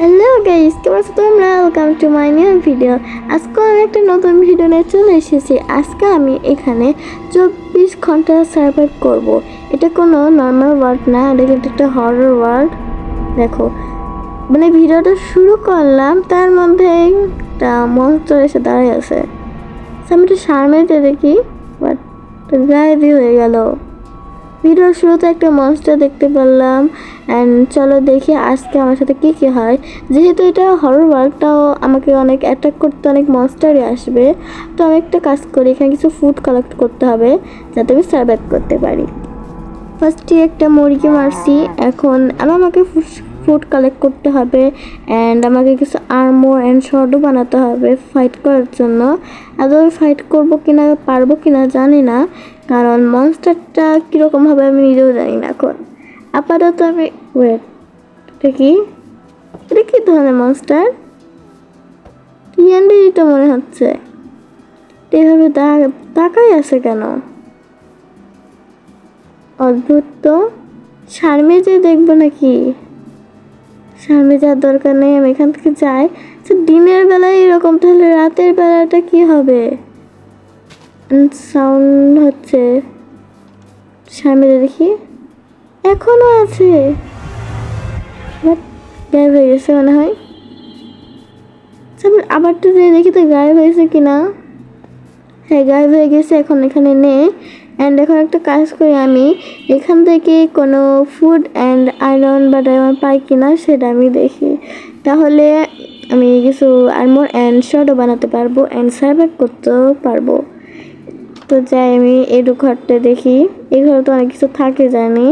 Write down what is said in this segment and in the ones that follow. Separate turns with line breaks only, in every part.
Hello guys, কেমন আছো তোমরা? Welcome to my new video. আজকে আমি একটা নতুন ভিডিও নিয়ে চলে এসেছি। আজকে আমি এখানে 24 ঘন্টা সার্ভাইভ করব। এটা কোনো নর্মাল ওয়ার্ল্ড না, এটা কিন্তু একটা হরর ওয়ার্ল্ড। দেখো, মানে ভিডিওটা শুরু করলাম, তার মধ্যে একটা মনস্টার এসে দাঁড়িয়ে আছে। আমি একটু সামনে দেখি, বাট গায়েবই হয়ে গেল। ভিডিওর শুরুতে একটা মনস্টার দেখতে পেলাম। অ্যান্ড চলো দেখি আজকে আমার সাথে কী কী হয়। যেহেতু এটা হরর ওয়ার্ল্ডটাও আমাকে অনেক অ্যাটাক করতে অনেক মনস্টারই আসবে। তো আমি একটা কাজ করি, এখানে কিছু ফুড কালেক্ট করতে হবে যাতে আমি সার্ভাইভ করতে পারি। ফার্স্টে একটা মুরগি মারছি। এখন আমাকে ফুড কালেক্ট করতে হবে অ্যান্ড আমাকে কিছু আর্মর অ্যান্ড শর্টও বানাতে হবে ফাইট করার জন্য। আদৌ আমি ফাইট করবো কিনা পারবো কিনা জানি না, কারণ মনস্টারটা কীরকম হবে আমি নিজেও জানি না। এখন আপাতত আমি ওয়েট, এটা কি ধরনের মনস্টার? টিএনডি তো মনে হচ্ছে। এভাবে তাকাই আছে কেন? অদ্ভুত তো। সামনে যে দেখবো নাকি? সামনে যাওয়ার দরকার নেই, আমি এখান থেকে যাই। দিনের বেলায় এরকম, তাহলে রাতের বেলাটা কি হবে? সাউন্ড হচ্ছে, সামনে দেখি এখনো আছে, গায়েব হয়ে গেছে মনে হয়। আবার তো দেখি তো গায়েব হয়েছে কিনা। হ্যাঁ, গায়েব হয়ে গেছে, এখন এখানে নেই। অ্যান্ড এখন একটা কাজ করি, আমি এখান থেকে কোনো ফুড অ্যান্ড আয়রন বা ডায়মন্ড পাই কিনা সেটা আমি দেখি। তাহলে আমি কিছু আর্মর অ্যান্ড শর্টও বানাতে পারবো অ্যান্ড সার্ভাইভ করতেও পারবো। তো যাই আমি এই ঘরটা দেখি। এই ঘরে তো অনেক কিছু থাকে জানি।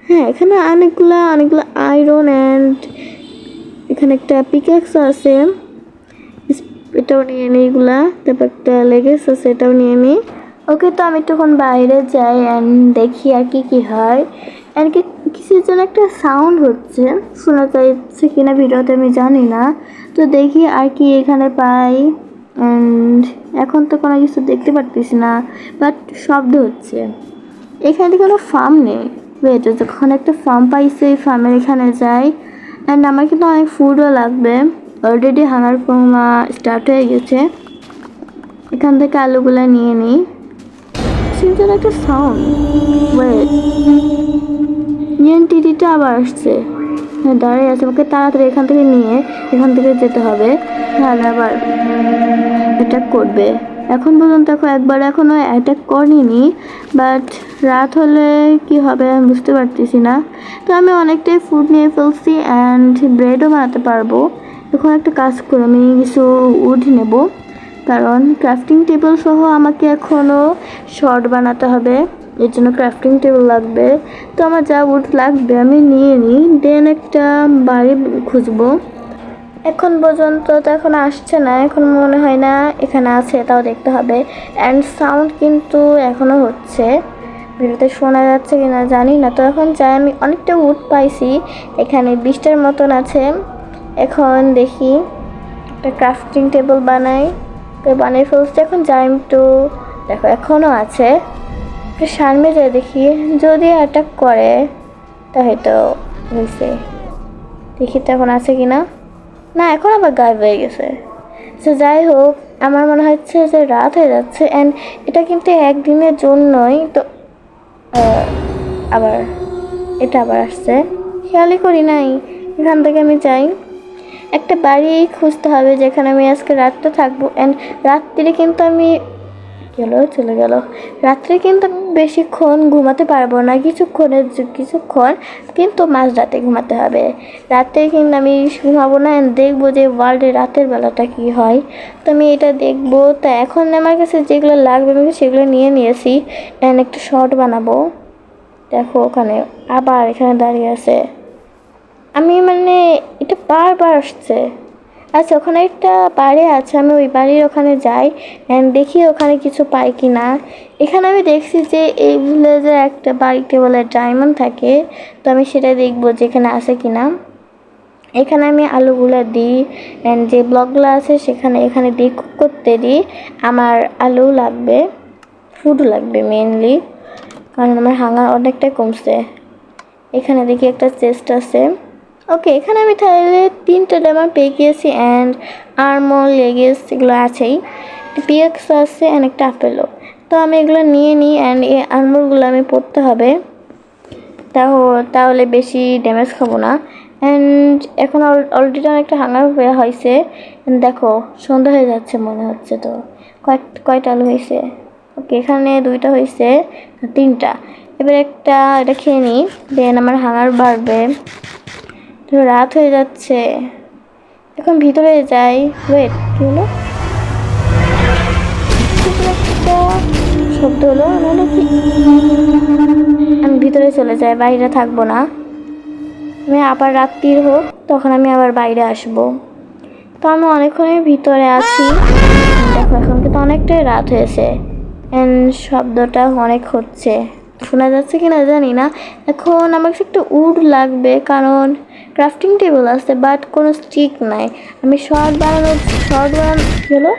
হ্যাঁ, এখানে অনেকগুলো আয়রন অ্যান্ড এখানে একটা পিক্যাক্সও আছে, এটাও নিয়ে নিই। এগুলা তারপর একটা লেগেস আছে, এটাও নিয়ে নিই। ওকে, তো আমি তখন বাইরে যাই অ্যান্ড দেখি আর কি হয়। অ্যান্ড কিসের জন্য একটা সাউন্ড হচ্ছে, শোনা যাচ্ছে কিনা ভিডিওতে আমি জানি না। তো দেখি আর কি এখানে পাই। অ্যান্ড এখন তো কোনো কিছু দেখতে পারতেছি না, বাট শব্দ হচ্ছে। এখানে কোনো ফার্ম নেই। ওয়েট, যখন একটা ফার্ম পাইছে এই ফার্মের এখানে যাই। অ্যান্ড আমার কিন্তু অনেক ফুডও লাগবে, অলরেডি হাঙার কমা স্টার্ট হয়ে গেছে। এখান থেকে আলুগুলা নিয়ে নিই। সেটার একটা সাউন্ড, ওয়েট, টিটিটা আবার আসছে। হ্যাঁ, দাঁড়িয়ে আছে, ওকে তাড়াতাড়ি এখান থেকে যেতে হবে, তাহলে আবার অ্যাটাক করবে। এখন পর্যন্ত এখনো অ্যাটাক করিনি, বাট রাত হলে কি হবে আমি বুঝতে পারতেছি না। তো আমি অনেকটাই ফুড নিয়ে ফেলছি অ্যান্ড ব্রেডও বানাতে পারবো। এখন একটা কাজ করে আমি কিছু উড নেব, কারণ ক্রাফটিং টেবিল সহ আমাকে এখনও শর্ট বানাতে হবে, এর জন্য ক্রাফটিং টেবিল লাগবে। তো আমার যা উড লাগবে আমি নিয়ে নিই, দেন একটা বাড়ি খুঁজবো। এখন পর্যন্ত তো এখন আসছে না, এখন মনে হয় না এখানে আছে, তাও দেখতে হবে। অ্যান্ড সাউন্ড কিন্তু এখনও হচ্ছে, ভিডিওতে শোনা যাচ্ছে কিনা জানি না। তো এখন যাই, আমি অনেকটা উড পাইছি, এখানে 20টার মতন আছে। এখন দেখি একটা ক্রাফটিং টেবিল বানাই, তো বানিয়ে ফেলছি। এখন যাই একটু, দেখো এখনও আছে, একটু সামনে যাই দেখি, যদি অ্যাটাক করে তা হয়তো হয়েছে। দেখি তো এখন আছে কিনা। না, এখন আবার গায়েব হয়ে গেছে। তো যাই হোক, আমার মনে হচ্ছে যে রাত হয়ে যাচ্ছে অ্যান্ড এটা কিন্তু একদিনের জন্যই। তো আবার এটা আবার আসছে, খেয়ালই করি নাই। এখান থেকে আমি যাই, একটা বাড়ি খুঁজতে হবে যেখানে আমি আজকে রাতটা থাকবো। অ্যান্ড রাত্রিরে কিন্তু আমি চলে গেল। রাত্রে কিন্তু আমি বেশিক্ষণ ঘুমাতে পারবো না, কিছুক্ষণ কিন্তু মাঝরাতে ঘুমাতে হবে। রাতে কিন্তু আমি ঘুমাবো না, দেখবো যে ওয়ার্ল্ডে রাতের বেলাটা কি হয়। তো আমি এটা দেখবো। তো এখন আমার কাছে যেগুলো লাগবে আমি সেগুলো নিয়ে নিয়েছি অ্যান্ড একটা শর্ট বানাবো। দেখো ওখানে আবার এখানে দাঁড়িয়ে আছে, আমি মানে এটা বারবার আসছে। আচ্ছা, ওখানে একটা বাড়ি আছে, আমি ওই বাড়ির ওখানে যাই অ্যান্ড দেখি ওখানে কিছু পাই কি না। এখানে আমি দেখছি যে এই ভিলেজে একটা বাড়িতে বলে ডায়মন্ড থাকে, তো আমি সেটা দেখবো যে এখানে আছে কি না। এখানে আমি আলুগুলো দিই অ্যান্ড যে ব্লকগুলো আছে এখানে দিয়ে কুক করতে দিই। আমার আলু লাগবে, ফুডও লাগবে মেনলি, কারণ আমার হাঙ্গার অনেকটাই কমছে। এখানে দেখি একটা চেস্ট আছে, ওকে, এখানে আমি তাহলে 3টা ডায়মন্ড পেয়ে গিয়েছি অ্যান্ড আর্মর লেগিংস এগুলো আছেই, পিএক্স আছে অ্যান্ড একটা আপেলও। তো আমি এগুলো নিয়ে নিই অ্যান্ড এই আর্মরগুলো আমি পরতে হবে, তাহলে বেশি ড্যামেজ খাবো না। অ্যান্ড এখন অলরেডি অনেকটা হাঙ্গার হয়েছে। দেখো সন্ধ্যা হয়ে যাচ্ছে মনে হচ্ছে। তো কয়টা আলু হয়েছে? ওকে, এখানে 2টা হয়েছে, 3টা। এবার এটা খেয়ে নিই, দেন আমার হাঙ্গার বাড়বে। তো রাত হয়ে যাচ্ছে, এখন ভিতরে যাই। ওয়েট, কি হলো? একটা শব্দ হলো, নাহলে কি? আমি ভিতরে চলে যাই, বাইরে থাকবো না। আমি আবার রাত্রির হোক তখন আমি আবার বাইরে আসবো। তো আমি অনেকক্ষণই ভিতরে আছি। দেখো এখন কিন্তু অনেকটাই রাত হয়েছে অ্যান্ড শব্দটা অনেক হচ্ছে, শোনা যাচ্ছে কি না জানি না। এখন আমার কাছে একটা উড লাগবে, কারণ ক্রাফটিং টেবিল আছে বাট কোনো স্টিক নাই। আমি শর্ট বানানো হলো,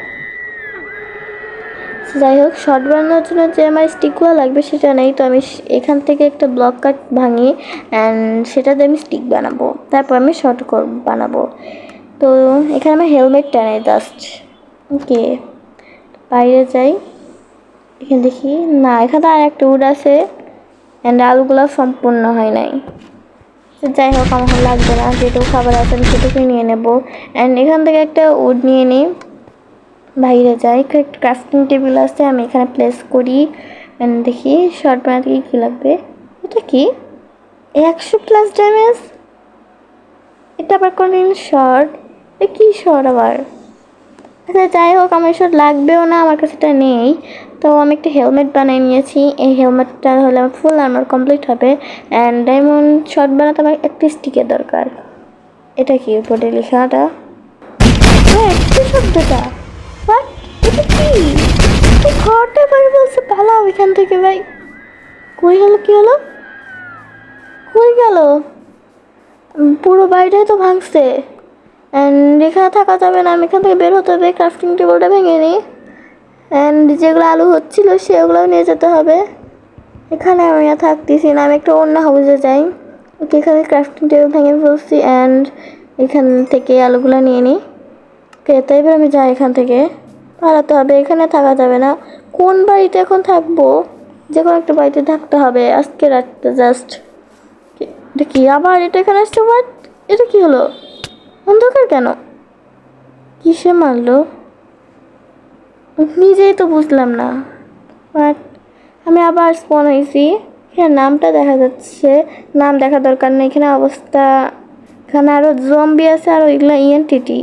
যাই হোক, শর্ট বানানোর জন্য যে আমার স্টিকগুলো লাগবে সেটা নেই। তো আমি এখান থেকে একটা ব্লক কাট ভাঙি অ্যান্ড সেটাতে আমি স্টিক বানাবো, তারপর আমি শর্ট বানাবো। তো এখানে আমার হেলমেটটা নেই জাস্ট। ওকে, বাইরে যাই, এখানে দেখি না, এখানে আর একটা উড আছে অ্যান্ড আলুগুলো সম্পূর্ণ হয় নাই। যাই হোক, আমার লাগবে না, যেটুকু খাবার আছে আমি সেটুকুই নিয়ে নেবো। অ্যান্ড এখান থেকে একটা উড নিয়ে নিই, বাইরে যাই। একটা ক্রাফটিং টেবিল আছে, আমি এখানে প্লেস করি অ্যান্ড দেখি শর্ট বানাতে কী লাগবে। এটা কি 100+ ড্যামেজ? এটা আবার কোনদিন শর্ট? এটা কী শর্ট আবার? আচ্ছা যাই হোক, আমার শর্ট লাগবেও না, আমার কাছে এটা নেই। তো আমি একটা হেলমেট বানিয়ে নিয়েছি, এই হেলমেটটা হলে আমার ফুল আর্মার কমপ্লিট হবে। অ্যান্ড ডায়মন্ড শর্ট বানাতে আমার একটা স্টিকের দরকার। এটা কি উপরে লেখাটা? কি শব্দটা? What? এটা কি? ঘরটা ভাই বলছে পালাও এখান থেকে। ভাই কই গেল? কি হলো? কই গেল? পুরো বাড়িটাই তো ভাঙছে অ্যান্ড এখানে থাকা যাবে না, আমি এখান থেকে বের হতে হবে। ক্রাফটিং টেবিলটা ভেঙে নিই অ্যান্ড যেগুলো আলু হচ্ছিলো সেগুলোও নিয়ে যেতে হবে। এখানে আমি আর থাকতেছি না, আমি একটা অন্য হাউসে যাই। ওকে, এখানে ক্রাফটিং টেবিল ভেঙে ফেলছি অ্যান্ড এখান থেকে আলুগুলো নিয়ে নিই। ওকে, তো এবার আমি যাই, এখান থেকে পালাতে হবে, এখানে থাকা যাবে না। কোন বাড়িতে এখন থাকবো? যে কোনো একটা বাড়িতে থাকতে হবে আজকে রাতটা জাস্ট। এটা কি আবার? এটা এখানে আসছে? বাট এটা কি হলো? অন্ধকার কেন? কিসে মারলো? নিজেই তো বুঝলাম না। বাট আমি আবার স্পন হয়েছি। এখানে নামটা দেখা যাচ্ছে, নাম দেখা দরকার নেই, এখানে অবস্থা। এখানে আরও জম্বি আছে আর ওইগুলো ইএনটিটি।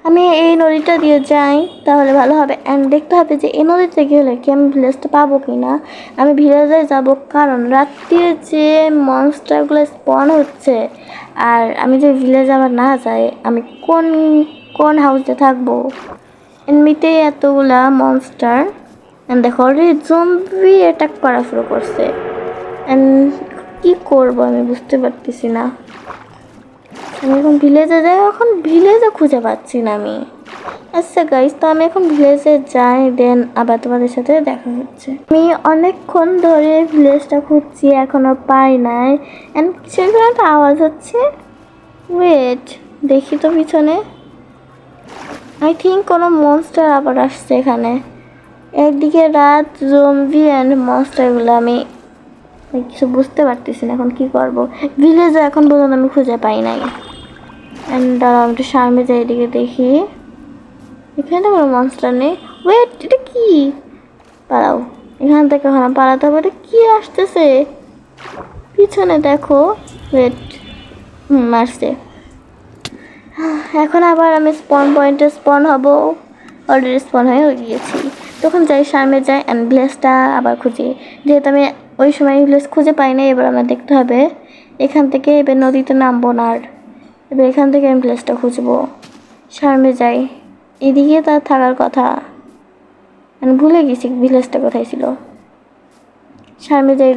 আমি এই নদীটা দিয়ে যাই তাহলে ভালো হবে অ্যান্ড দেখতে হবে যে এই নদীতে গেলে কি আমি ভিলেজটা পাবো কি না। আমি ভিলেজে যাব, কারণ রাত্রিরে যে মনস্টারগুলো স্পন হচ্ছে আর আমি যে ভিলেজ আবার না যাই, আমি কোন কোন হাউসে থাকবো? এমনিতেই এতগুলা মনস্টার অ্যান্ড দেখো অলরেডি জম্বি অ্যাটাক করা শুরু করছে অ্যান্ড কী করবো আমি বুঝতে পারতেছি না। আমি এখন ভিলেজে যাই, এখন ভিলেজে খুঁজে পাচ্ছি না আমি। আচ্ছা গাইস, তো আমি এখন ভিলেজে যাই, দেন আবার তোমাদের সাথে দেখা হচ্ছে। আমি অনেকক্ষণ ধরে ভিলেজটা খুঁজছি, এখনও পাই নাই অ্যান্ড সেখানে একটা আওয়াজ হচ্ছে। ওয়েট, দেখি তো পিছনে। আই থিঙ্ক কোনো মনস্টার আবার আসছে এখানে। একদিকে রাত, জম্বি অ্যান্ড মনস্টারগুলো, আমি কিছু বুঝতে পারতেছি না এখন কি করব। ভিলেজে এখন পর্যন্ত আমি খুঁজে পাই নাই। অ্যান্ড দাঁড়াও, একটু সামনে যাই, এদিকে দেখি। এখানে তো কোনো মনস্টার নেই। ওয়েট, এটা কি? পালাও এখান থেকে, এখন পালাতে হবে। এটা কি আসতেছে পিছনে? দেখো, ওয়েট, মারছে। এখন আবার আমি স্পন পয়েন্টে স্পন হব, অলরেডি স্পন হয়ে গিয়েছি। তখন যাই, সামনে যাই অ্যান্ড ভিলেজটা আবার খুঁজি। যেহেতু আমি ওই সময় ভিলেজ খুঁজে পাই না, এবার আমার দেখতে হবে এখান থেকে। এবার নদীতে নামবো না আর, এবার এখান থেকে আমি ভিলেজটা খুঁজবো। সামনে যাই, এদিকে তার থাকার কথা, আমি ভুলে গেছি ভিলেজটা কোথায় ছিল। সামনে যাই,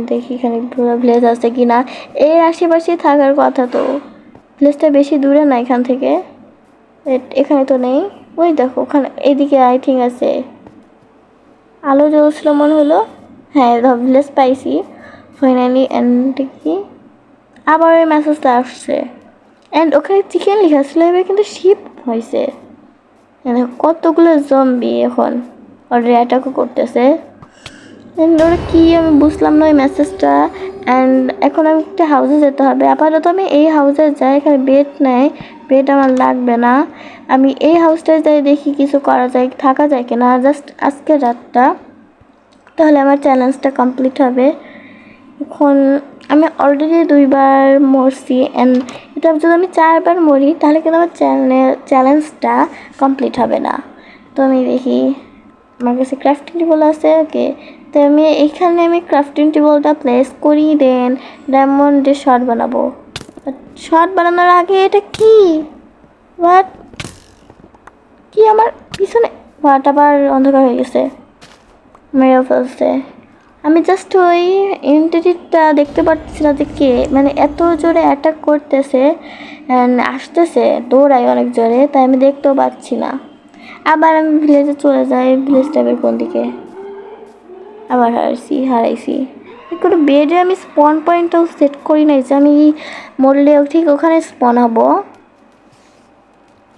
দেখি এখানে পুরো ভিলেজ আছে কি না। এর আশেপাশে থাকার কথা তো, ভিলেজটা বেশি দূরে না এখান থেকে। এখানে তো নেই। ওই দেখো ওখানে, এদিকে আই থিঙ্ক আছে। আলো জ্বলছিল মনে হলো। হ্যাঁ, ভিলেজ পাইছি ফাইনালি। অ্যান্ড কি আবার ওই মেসেজটা আসছে অ্যান্ড ওখানে চিকেন লেখা ছিল, এবার কিন্তু শিপ হয়েছে। কতগুলো জম্বি এখন অলরেডি অ্যাটাকও করতেছে। অ্যান্ড ওরা কী আমি বুঝলাম না ওই মেসেজটা। অ্যান্ড এখন আমি একটা হাউসে যেতে হবে। আপাতত আমি এই হাউসে যাই, এখানে বেড নেই, বেড আমার লাগবে না। আমি এই হাউসটায় যাই, দেখি কিছু করা যায়, থাকা যায় কিনা জাস্ট আজকে রাতটা, তাহলে আমার চ্যালেঞ্জটা কমপ্লিট হবে। এখন আমি অলরেডি 2বার মরছি অ্যান্ড এটা যদি আমি 4বার মরি তাহলে কিন্তু আমার চ্যালেঞ্জটা কমপ্লিট হবে না। তো আমি দেখি আমার কাছে ক্রাফটিং টেবল আছে, ওকে। তো আমি এইখানে ক্রাফটিং টেবলটা প্লেস করি, দেন ডায়মন্ডের শর্ট বানাবো। শর্ট বানানোর আগে এটা কি হোয়াট, কি আমার পিছনে হোয়াট, আবার অন্ধকার হয়ে গেছে, মেরেও ফেলছে। আমি জাস্ট ওই এন্টিটিটা দেখতে পাচ্ছি না যে কে, মানে এত জোরে অ্যাটাক করতেছে অ্যান্ড আসতেছে, দৌড়ায় অনেক জোরে, তাই আমি দেখতেও পাচ্ছি না। আবার আমি ভিলেজে চলে যাই, ভিলেজ টাইপের কোন দিকে, আবার হারাইছি। কোনো বেডে আমি স্পন পয়েন্টটাও সেট করি নাই যে আমি মরলে ঠিক ওখানে স্পন হবো।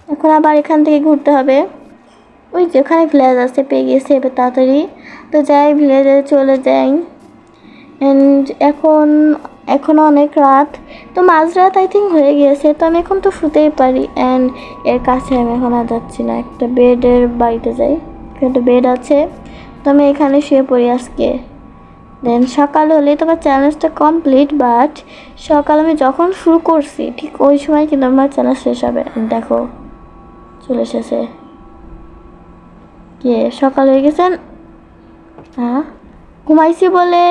এখন আবার এখান থেকে ঘুরতে হবে, ওই যে ওখানে ভিলেজ আছে, পেয়ে গেছে এবার তাড়াতাড়ি। তো যাই, ভিলেজে চলে যাই। অ্যান্ড এখন অনেক রাত, তো মাঝরাত আই থিঙ্ক হয়ে গিয়েছে, তো আমি এখন তো শুতেই পারি। অ্যান্ড এর কাছে আমি এখন আর যাচ্ছি না, একটা বেডের বাড়িতে যাই, একটা বেড আছে, তো আমি এখানে শুয়ে পড়ি আজকে। দেন সকাল হলেই তোমার চ্যালেঞ্জটা কমপ্লিট, বাট সকাল আমি যখন শুরু করছি ঠিক ওই সময় কিন্তু আমার চ্যালেঞ্জ শেষ হবে। দেখো চলে এসেছে, কে সকাল হয়ে গেছেন। হ্যাঁ, ঘুমাইছি বলে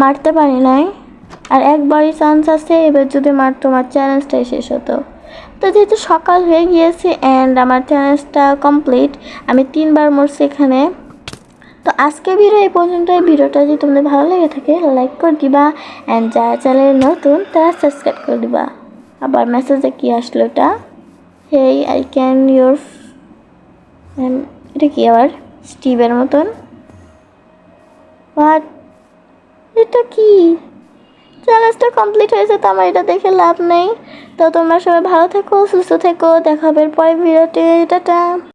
মারতে পারি নাই, আর একবারই চান্স আছে, এবার যদি মারতো আমার চ্যালেঞ্জটাই শেষ হতো। তো যেহেতু সকাল হয়ে গিয়েছে অ্যান্ড আমার চ্যালেঞ্জটা কমপ্লিট, আমি 3বার মরছি এখানে। তো আজকে ভিডিও এই পর্যন্তই। ভিডিওটা যদি তোমাদের ভালো লেগে থাকে লাইক করে দিবা, অ্যান্ড যারা চ্যানেলে নতুন তারা সাবস্ক্রাইব করে দিবা। আবার মেসেজে কি আসলো এটা, হেই আই ক্যান ইউর, এটা কি আবার স্টিভের মতন, বাট এটা কি, চ্যালেঞ্জটা কমপ্লিট হয়েছে তো আমার এটা দেখে লাভ নেই। তো তোমরা সবাই ভালো থেকো, সুস্থ থেকো, দেখা হবে পরের ভিডিওতে, টাটা।